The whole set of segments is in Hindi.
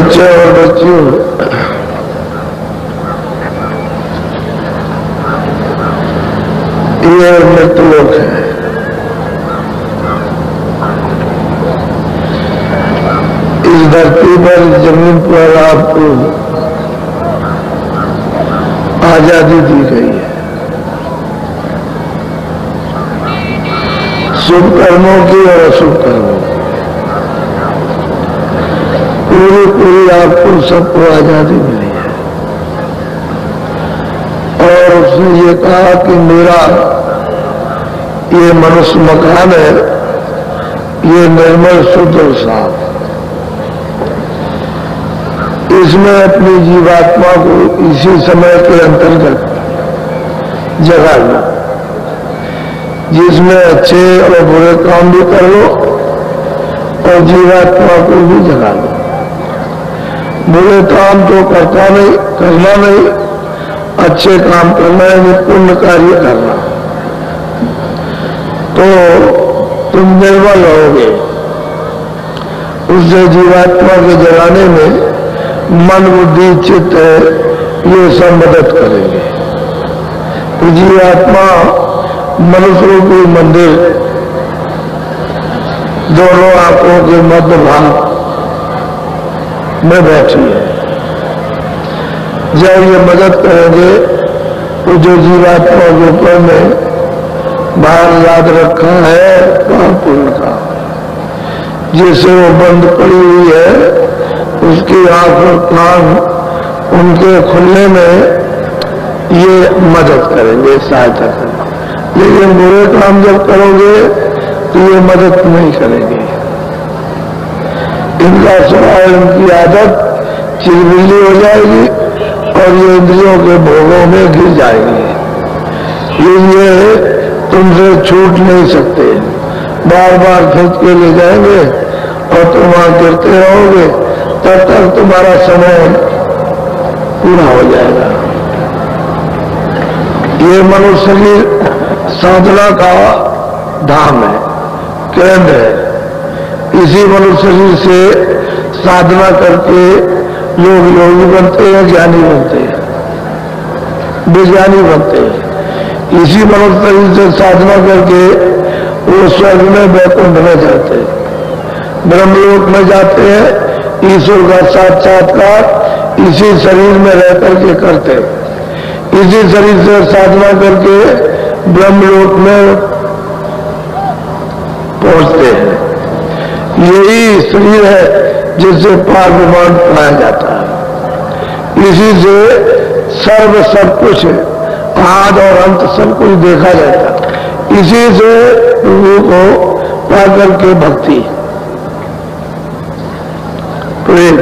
बच्चे और बच्चियों, ये मृतलोक है। इस धरती पर, जमीन पर आपको आजादी दी गई है। शुभ कर्मों की और अशुभ कर्मों की पूरी आपको सबको आजादी मिली है। और उसने ये कहा कि मेरा ये मनुष्य मकान है, ये निर्मल शुद्ध और साफ, इसमें अपनी जीवात्मा को इसी समय के अंतर्गत जगा लो, जिसमें अच्छे और बुरे काम भी कर लो और जीवात्मा को भी जगा लो। बुरे काम तो करना नहीं, अच्छे काम करना है, पुण्य कार्य करना, तो तुम निर्मल रहोगे। उससे जीवात्मा के जगाने में मन, बुद्धि, चित्त ये सब मदद करेंगे। तो जीवात्मा मनुष्य रूपी मंदिर दोनों आंखों के मध्य भाग में बैठी है। जब ये मदद करेंगे तो जो जीवात्मा के ऊपर में भार याद रखा है पाप पुण्य का, जिसे वो बंद पड़ी हुई है, उसकी आंख और कान उनके खुलने में ये मदद करेंगे, सहायता करेंगे। लेकिन बुरे काम जब करोगे तो ये मदद नहीं करेंगे। इनका स्वभाव, इनकी आदत चिलबिली हो जाएगी और ये इंद्रियों के भोगों में गिर जाएगी। ये तुमसे छूट नहीं सकते, बार बार खींच के ले जाएंगे और तुम वहां गिरते रहोगे, तब तक तुम्हारा समय पूरा हो जाएगा। ये मनुष्य शरीर साधना का धाम है, केंद्र है। इसी मनुष्य शरीर से साधना करके लोग योगी बनते हैं, ज्ञानी बनते हैं, विज्ञानी बनते हैं। इसी मनुष्य शरीर से साधना करके वो स्वर्ग में वैकुंठ में जाते हैं, ब्रह्मलोक में जाते हैं। ईश्वर का साक्षात्कार इसी शरीर में रह करके करते हैं। इसी शरीर से साधना करके ब्रह्मलोक में पहुंचते हैं। यही शरीर है जिससे पार ब्रह्मांड पाया जाता है। इसी से सब कुछ, आद और अंत सब कुछ देखा जाता है। इसी से प्रभु को पाकर के भक्ति, प्रेम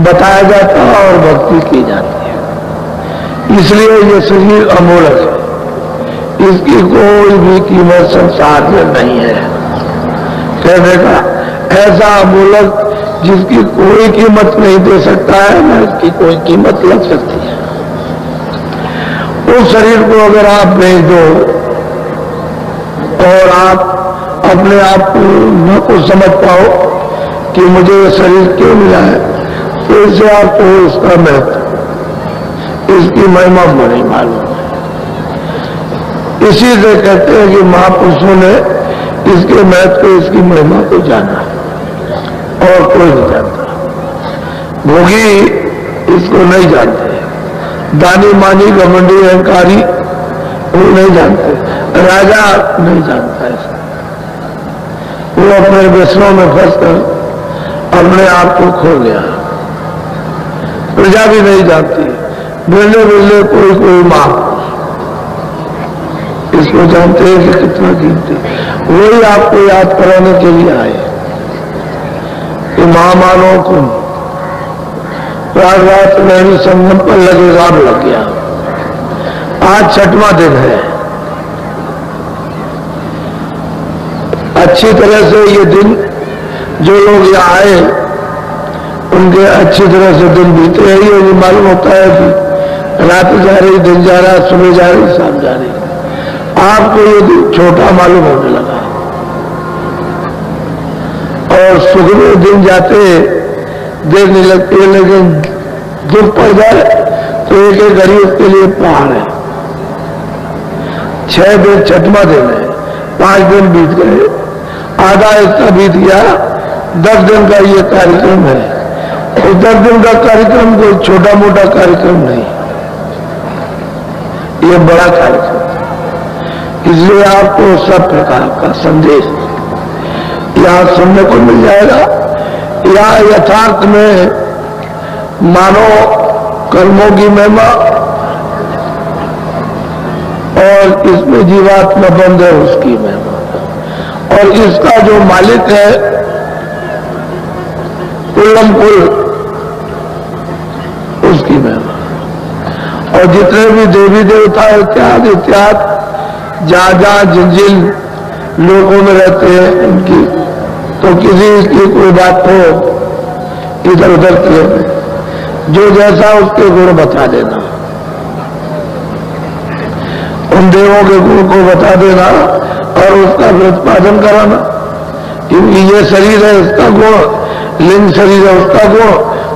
बताया जाता है और भक्ति की जाती है। इसलिए ये शरीर अमूल्य है, इसकी कोई भी कीमत संसार में नहीं है। कहने का ऐसा अमूल्य जिसकी कोई कीमत नहीं दे सकता है, न इसकी कोई कीमत लग सकती है। उस शरीर को अगर आप बेच दो और आप अपने आप को न कुछ समझ पाओ कि मुझे ये शरीर क्यों मिला है, तो इससे आपको इसका महत्व, इसकी महिमा नहीं मालूम। इसी से कहते हैं कि महापुरुषों ने इसके महत्व को, इसकी महिमा को जाना और कोई नहीं जानता। भोगी इसको नहीं जानते, दानी मानी घमंडी अहंकारी वो नहीं जानते, राजा नहीं जानता है। वो अपने व्यसनों में फंसकर अपने आप को खो गया। प्रजा भी नहीं जानती, मिलने कोई मां इसको जानते हैं कि कितना कीमती। वही आपको याद कराने के लिए आए कि महामानव को रात नैनी संगम पर लग गया। आज 6वां दिन है। अच्छी तरह से ये दिन जो लोग यहाँ आए उनके अच्छी तरह से दिन बीते हैं। ये मालूम होता है कि रात जा रही, दिन जा रहा, सुबह जा रही, शाम जा रही। आपको ये दिन छोटा मालूम होने लगा और सुख में दिन जाते देर नहीं लगती है, लेकिन दुख पड़ जाए तो एक एक घड़ी उसके लिए पहाड़ है। 6 दिन छठवां दिन है, 5 दिन बीत गए, आधा हिस्सा बीत गया, 10 दिन का ये कार्यक्रम है। उस 10 दिन का कार्यक्रम कोई छोटा मोटा कार्यक्रम नहीं, ये बड़ा कार्यक्रम है। इसलिए आपको सब प्रकार का संदेश यहां सुनने को मिल जाएगा। यहां यथार्थ में मानव कर्मों की महिमा और इसमें जीवात्मा बंद है उसकी महिमा, और इसका जो मालिक है कुल्लम कुल उसकी महिमा। और जितने भी देवी देवता इत्यादि इत्यादि जहां जहां जिन जिन लोगों में रहते हैं उनकी, तो किसी की कोई बात हो इधर उधर किए जो जैसा उसके गुण बता देना, उन देवों के गुण को बता देना और उसका प्रतिपादन कराना। क्योंकि ये शरीर है इसका गुण, लिंग शरीर है उसका गुण,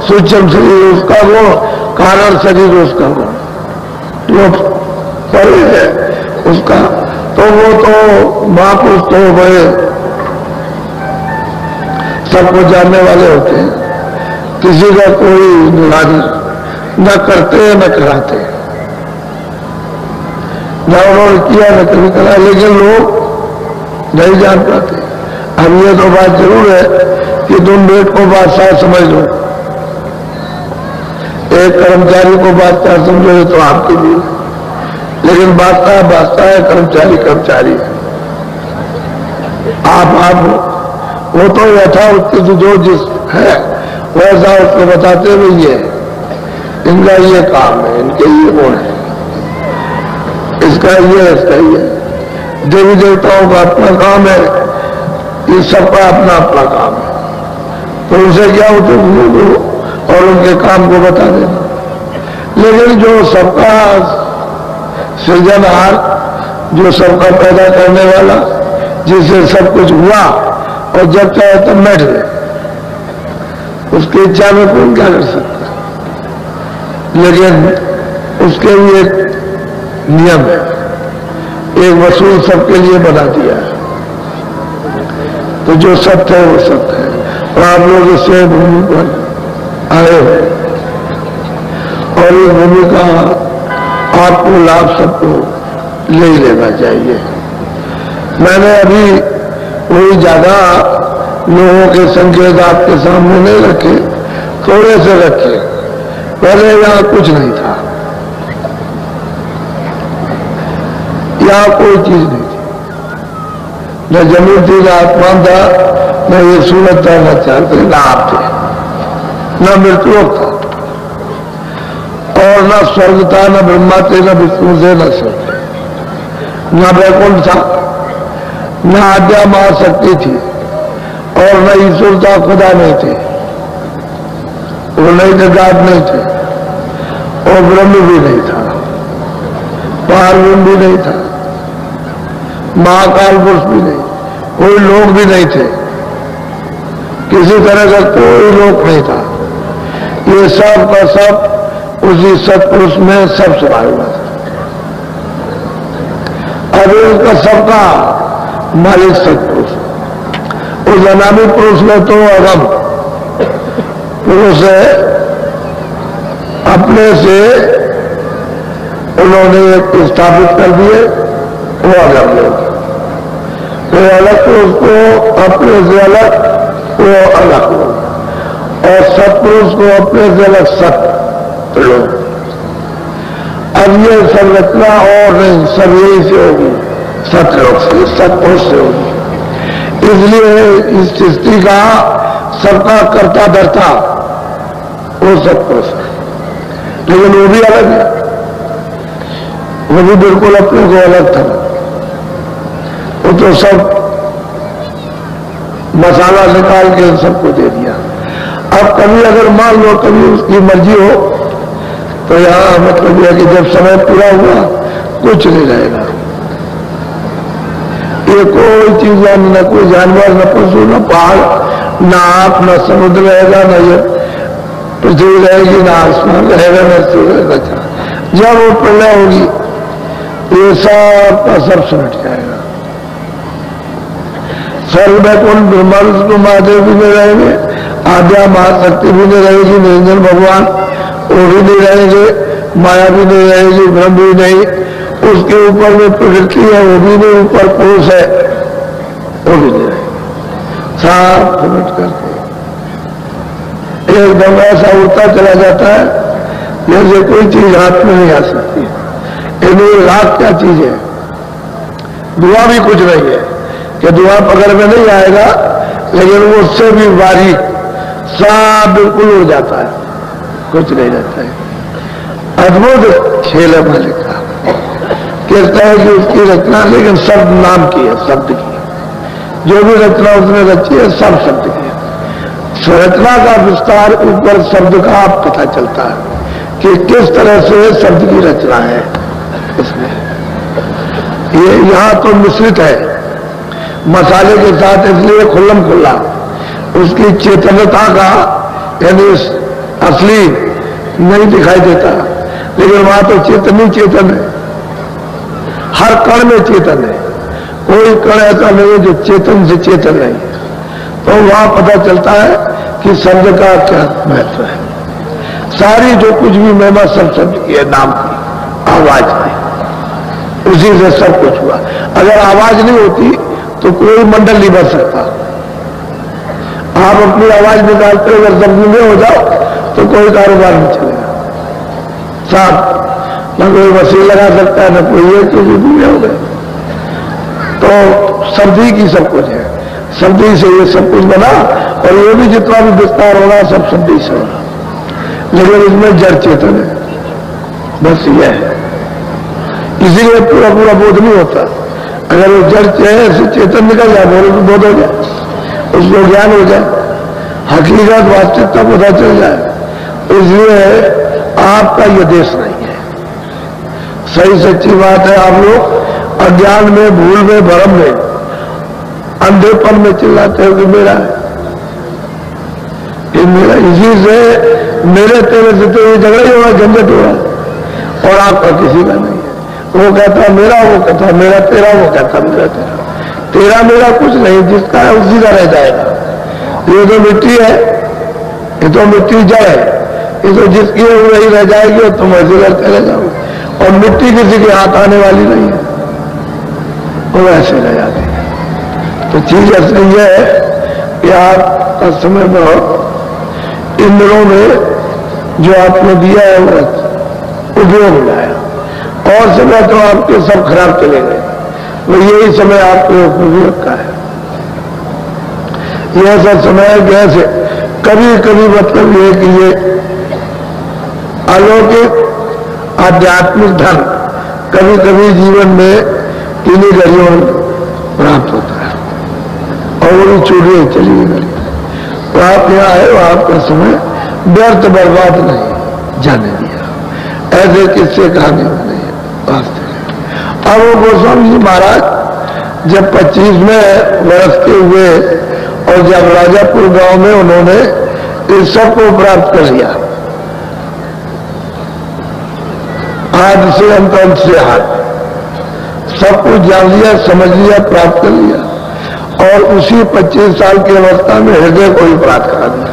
सूक्ष्म शरीर उसका गुण, कारण शरीर उसका गुण, जो परे है उसका, तो वो तो महापुरुष तो बड़े सबको जानने वाले होते हैं, किसी का कोई निरादर न करते न कराते, न उन्होंने किया न कभी करा, लेकिन लोग नहीं जान पाते। अब ये तो बात जरूर है कि तुम बेट को बादशाह समझ लो, एक कर्मचारी को बादशाह समझोगे तो आपकी भी, लेकिन बादशाह बादशाह है, कर्मचारी कर्मचारी है। आप वो तो यथावत जो जिस है वैसा उसको बताते हुए ये इनका ये काम है, इनके ये गुण है, इसका ये देवी देवताओं का अपना काम है, ये सबका अपना अपना काम है। तो उसे क्या होते को और उनके काम को बता देना। लेकिन जो सबका सृजनहार, जो सबका पैदा करने वाला, जिससे सब कुछ हुआ और जब चाहे तब बैठ गए, उसकी इच्छा में कौन क्या कर सकता है। लेकिन उसके लिए एक नियम है, एक वसूल सबके लिए बना दिया है। तो जो सत्य है वो सत्य है, और आप लोग इससे भूमि पर आए हैं और इस भूमि का आपको लाभ सबको ले लेना चाहिए। मैंने अभी कोई ज्यादा लोगों के संकेत आपके सामने नहीं रखे, थोड़े से रखे। पहले यहां कुछ नहीं था, यहां कोई चीज नहीं थी, न जमीन थी, न आसमान था, न ये सूरज था, न चांद थे, न आप थे, न मृत्यु था, और न स्वर्ग था, न ब्रह्मा थे, न विष्णु थे, न शिव थे, न वैकुंठ था, न आद्या महाशक्ति थी, और न ईश्वर था, खुदा नहीं थे, वो नहीं थे, गाद नहीं थे, और ब्रह्म भी नहीं था, पारब्रह्म भी नहीं था, महाकाल पुरुष भी नहीं, कोई लोग भी नहीं थे, किसी तरह का कोई लोक नहीं था। ये सब का सब उसी सत्पुरुष में सब समाया हुआ था। अब उसका सबका मालिक सत्पुरुष, उस अनामी पुरुष में तो अगम पुरुष है, अपने से उन्होंने स्थापित कर दिए, वो अगम लोग, वो अलग पुरुष को अपने से अलग, वो अलग लोग, और सत्पुरुष को अपने से अलग सत्य लोग। अब ये संरचना और नहीं, सब यही से होगी, सतलोक से, सत्पुरुष से होगी। इसलिए इस सृष्टि का सबका कर्ता धर्ता वो सत्पुरुष है, लेकिन वो भी अलग है, वो भी बिल्कुल अपने को अलग था। वो तो सब मसाला निकाल के सबको दे दिया। अब कभी अगर मान लो कभी उसकी मर्जी हो तो यहां मतलब यह कि जब समय पूरा हुआ कुछ नहीं रहेगा, ये कोई चीज न कोई जानवर, न पशु, न पहाड़, न आप, न समुद्र रहेगा, न ये पृथ्वी रहेगी ना आसमान रहेगा ना सूरज रचना। जब वो प्रलय होगी ये सब का सब सुलट जाएगा। स्वर्ग में कौन ब्रह्मा विष्णु महादेव भी नहीं रहेंगे, आद्या महाशक्ति भी नहीं रहेगी, निरंजन भगवान वो भी नहीं रहेंगे, माया भी नहीं रहेगी, ब्रह्म भी नहीं, उसके ऊपर में प्रकृति है वो भी नहीं, ऊपर पुरुष है वो भी नहीं रहेगी। साफ सुलट करके एकदम ऐसा उड़ता चला जाता है जैसे कोई चीज हाथ में नहीं आ सकती। इन्हें रात क्या चीज है, धुआं भी कुछ नहीं है कि धुआं पकड़ में नहीं आएगा, लेकिन वो उससे भी बारीक साफ बिल्कुल उड़ जाता है, कुछ नहीं रहता है। अद्भुत खेल है मालिक का। कहता है कि उसकी रचना लेकिन शब्द नाम की है, शब्द की है। जो भी रचना उसने रची है सब शब्द की है। रचना का विस्तार ऊपर शब्द का पता चलता है कि किस तरह से शब्द की रचना है इसमें। ये यहां तो मिश्रित है मसाले के साथ, इसलिए खुल्लम खुल्ला उसकी चेतनता का यानी असली नहीं दिखाई देता, लेकिन वहां तो चेतन ही चेतन है, हर कण में चेतन है, कोई कण ऐसा नहीं है जो चेतन से चेतन नहीं है। तो वहां पता चलता है कि शब्द का क्या महत्व है। सारी जो कुछ भी महिमा सब शब्द की है, नाम की, आवाज की, उसी से सब कुछ हुआ। अगर आवाज नहीं होती तो कोई मंडल नहीं बन सकता। आप अपनी आवाज निकालते अगर शब्द में हो जाओ तो कोई कारोबार नहीं चलेगा। साफ न कोई मशीन लगा सकता है, न कोई ये तो भी हो गए। तो शब्द ही की सब कुछ है, शब्द ही से ये सब कुछ बना, और ये भी जितना भी विस्तार होगा सब शब्द ही से होगा। लेकिन इसमें जड़ चेतन है, बस ये है, इसीलिए पूरा पूरा बोध नहीं होता। अगर वो जड़ से चेतन निकल जाए बोले तो बोध हो जाए, उसको ज्ञान हो जाए, हकीकत वास्तविकता पता चल जाए। इसलिए आपका ये देश नहीं है। सही सच्ची बात है, आप लोग अज्ञान में, भूल में, भ्रम में, अंधेपन में चिल्लाते हो कि मेरा है, ये मेरा, इसी से मेरे तेरे से तो ये झगड़ा ही हो रहा, झंझट हो रहा, और आपका किसी का नहीं है। वो कहता मेरा, वो कहता मेरा, तेरा, वो कहता मेरा तेरा। तेरा मेरा कुछ नहीं, जिसका है उसी का रह जाएगा। ये तो मिट्टी है, ये तो मिट्टी जड़ है, ये तो जिसकी है वही रह जाएगी और तुम ऐसे करते रह जाओगे। और मिट्टी किसी के हाथ आने वाली नहीं है, वो ऐसे रह जाती है। तो चीज ऐसे यह है कि आपका समय बहुत इंद्रों में जो आपने दिया है वो उपयोग लाया, और समय तो आपके सब खराब चले गए, वो यही समय आपके उपयोग का है। यह ऐसा समय है कैसे कभी कभी मतलब ये कि ये अलौकिक आध्यात्मिक धन कभी कभी जीवन में इन्हीं घड़ियों में प्राप्त होता है, और वो भी छूटी चली गई। तो आप यहाँ आए, आपका समय व्यर्थ बर्बाद नहीं जाने दिया। ऐसे किस्से कहानी नहीं है वास्तव। अब वो गोस्वामी जी महाराज जब 25वें वर्ष के हुए और जब राजापुर गांव में उन्होंने इस सब को प्राप्त कर लिया, आदि से अंत, अंत से हाथ, सब कुछ जान लिया, समझ लिया, प्राप्त कर लिया, और उसी 25 साल की अवस्था में हृदय को ही प्राप्त करा दिया।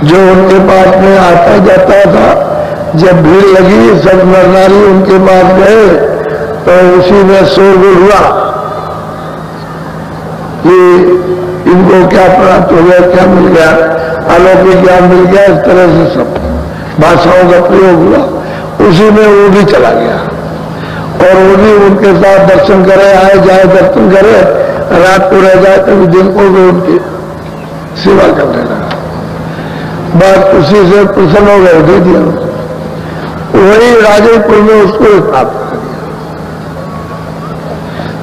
जो उनके पास में आता जाता था, जब भीड़ लगी सब नर नारी उनके पास गए तो उसी में शोरगुल हुआ कि इनको क्या प्राप्त हो गया, क्या मिल गया, अलौकिक ज्ञान मिल गया। इस तरह से सब भाषाओं का प्रयोग हुआ, उसी में वो भी चला गया, और वो भी उनके साथ दर्शन करे, आए जाए दर्शन करे, रात को रह जाए, कभी दिन को भी उनकी सेवा करने लगा। बात उसी से प्रसन्न हो गए, दे दिया। वही राजेपुर में उसको प्राप्त कर दिया।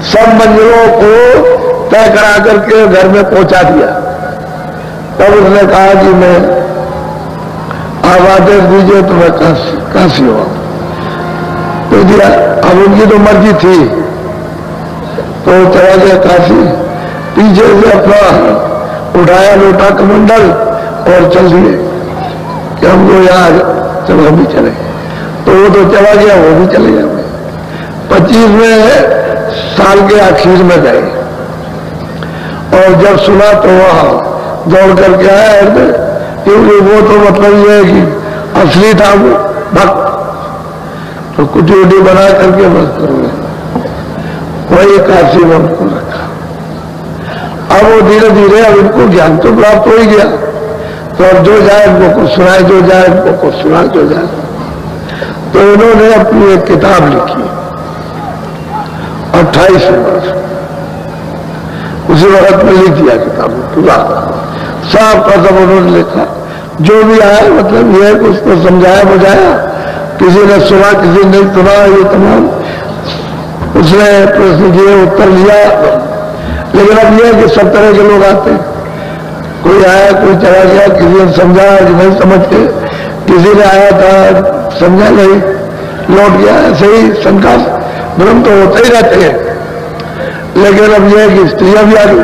सब मंजिलों को तय करा करके घर में पहुंचा दिया। तब उसने कहा कि मैं आप आदेश दीजिए तो मैं काशी हुआ तो दिया। अब उनकी तो मर्जी थी तो चला गया काशी। पीछे से अपना उठाया लोटा कमंडल और चल दिए कि हमको यार चलो हम भी चले, तो वो तो चला गया, वो भी चले गए। 25वें साल के आखिर में गए और जब सुना तो वहां दौड़ करके आया हृदय, क्योंकि वो तो मतलब ये है कि असली था वो भक्त, तो कुछ उटी बना करके बस करोगे, वही काशी में उनको रखा। अब वो धीरे धीरे अब इनको ज्ञान तो प्राप्त हो ही गया, तो अब जो जाए इनको कुछ सुनाए, जो जाए इनको कुछ सुनाए, जो जाए। तो इन्होंने अपनी एक किताब लिखी 28 वर्ष, उसी वक्त में लिख दिया किताब पूरा साफ का सब उन्होंने लिखा। जो भी आया मतलब यह है कि उसको समझाया बुझाया, किसी ने सुना किसी ने नहीं सुना, ये तमाम उसने प्रश्न किए, उत्तर लिया। लेकिन अब यह है कि सब तरह के लोग आते हैं, कोई आया कोई चला गया, किसी ने समझा कि नहीं समझ के, किसी ने आया था समझा नहीं लौट गया। ऐसे ही शंका भ्रम तो होते ही रहते हैं। लेकिन अब यह है कि स्त्रियां भी आ गई,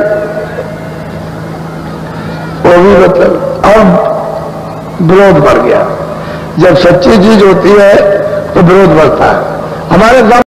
वो भी मतलब अब विरोध बढ़ गया। जब सच्ची चीज होती है तो विरोध बढ़ता है। हमारे